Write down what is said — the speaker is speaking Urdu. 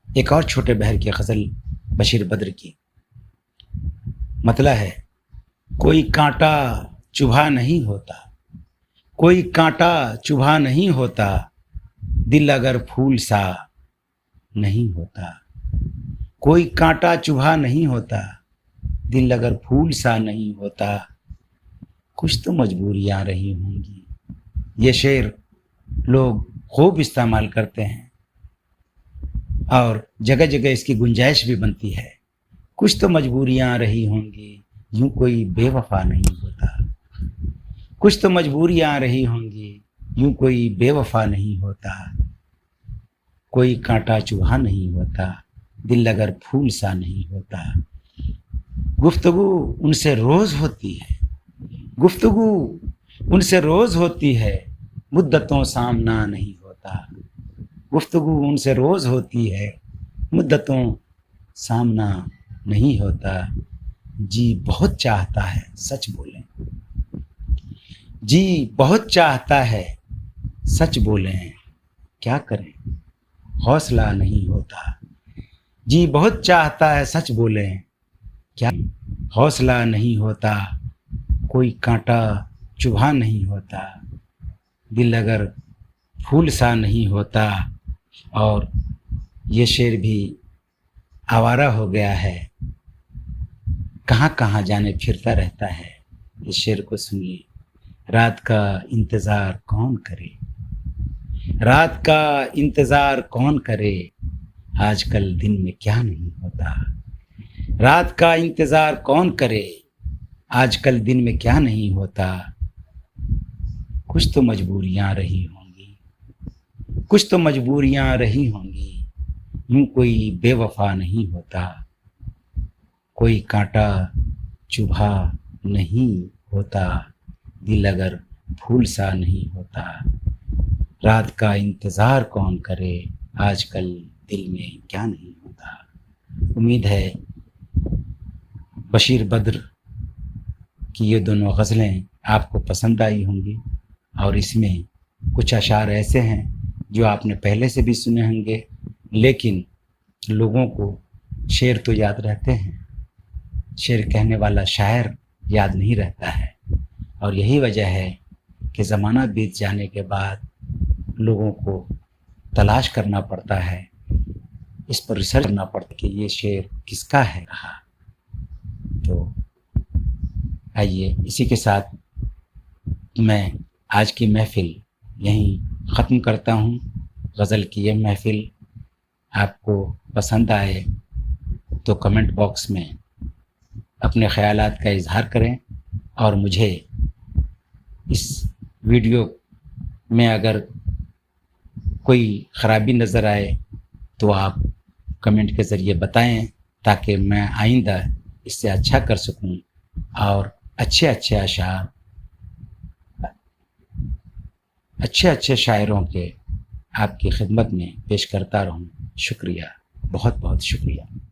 ایک اور چھوٹے بہر کی غزل بشیر بدر کی مطلع ہے، کوئی کانٹا چبھا نہیں ہوتا، کوئی کانٹا چبھا نہیں ہوتا، دل اگر پھول سا نہیں ہوتا، کوئی کانٹا چبھا نہیں ہوتا، دل اگر پھول سا نہیں ہوتا، کچھ تو مجبوریاں رہی ہوں گی۔ یہ شعر لوگ خوب استعمال کرتے ہیں اور جگہ جگہ اس کی گنجائش بھی بنتی ہے۔ کچھ تو مجبوریاں رہی ہوں گی، یوں کوئی بے وفا نہیں ہوتا، کچھ تو مجبوریاں رہی ہوں گی، یوں کوئی بے وفا نہیں ہوتا، کوئی کانٹا چبھا نہیں ہوتا، دل اگر پھول سا نہیں ہوتا۔ گفتگو ان سے روز ہوتی ہے، گفتگو ان سے روز ہوتی ہے، مدتوں سامنا نہیں ہوتا، گفتگو ان سے روز ہوتی ہے، مدتوں سامنا نہیں ہوتا۔ جی بہت چاہتا ہے سچ بولیں، جی بہت چاہتا ہے سچ بولیں، کیا کریں حوصلہ نہیں ہوتا۔ جی بہت چاہتا ہے سچ بولیں، کیا حوصلہ نہیں ہوتا، کوئی کانٹا چبھا نہیں ہوتا، دل اگر پھول سا نہیں ہوتا۔ اور یہ شعر بھی آوارہ ہو گیا ہے، کہاں کہاں جانے پھرتا رہتا ہے۔ اس شعر کو سنیے۔ رات کا انتظار کون کرے، رات کا انتظار کون کرے، آج کل دن میں کیا نہیں ہوتا، رات کا انتظار کون کرے، آج کل دن میں کیا نہیں ہوتا، کچھ تو مجبوریاں رہی ہوں گی، کچھ تو مجبوریاں رہی ہوں گی، یوں کوئی بے وفا نہیں ہوتا، کوئی کانٹا چبھا نہیں ہوتا، دل اگر پھول سا نہیں ہوتا، رات کا انتظار کون کرے، آج کل دل میں کیا نہیں ہوتا۔ امید ہے بشیر بدر کی یہ دونوں غزلیں آپ کو پسند آئی ہوں گی، اور اس میں کچھ اشعار ایسے ہیں جو آپ نے پہلے سے بھی سنے ہوں گے، لیکن لوگوں کو شعر تو یاد رہتے ہیں، شعر کہنے والا شاعر یاد نہیں رہتا ہے، اور یہی وجہ ہے کہ زمانہ بیت جانے کے بعد لوگوں کو تلاش کرنا پڑتا ہے، اس پر ریسرچ کرنا پڑتا ہے کہ یہ شعر کس کا ہے رہا۔ تو آئیے اسی کے ساتھ میں آج کی محفل یہیں ختم کرتا ہوں۔ غزل کی یہ محفل آپ کو پسند آئے تو کمنٹ باکس میں اپنے خیالات کا اظہار کریں، اور مجھے اس ویڈیو میں اگر کوئی خرابی نظر آئے تو آپ کمنٹ کے ذریعے بتائیں، تاکہ میں آئندہ اس سے اچھا کر سکوں اور اچھے اشعار، اچھے شاعروں کے آپ کی خدمت میں پیش کرتا رہوں۔ شکریہ، بہت بہت شکریہ۔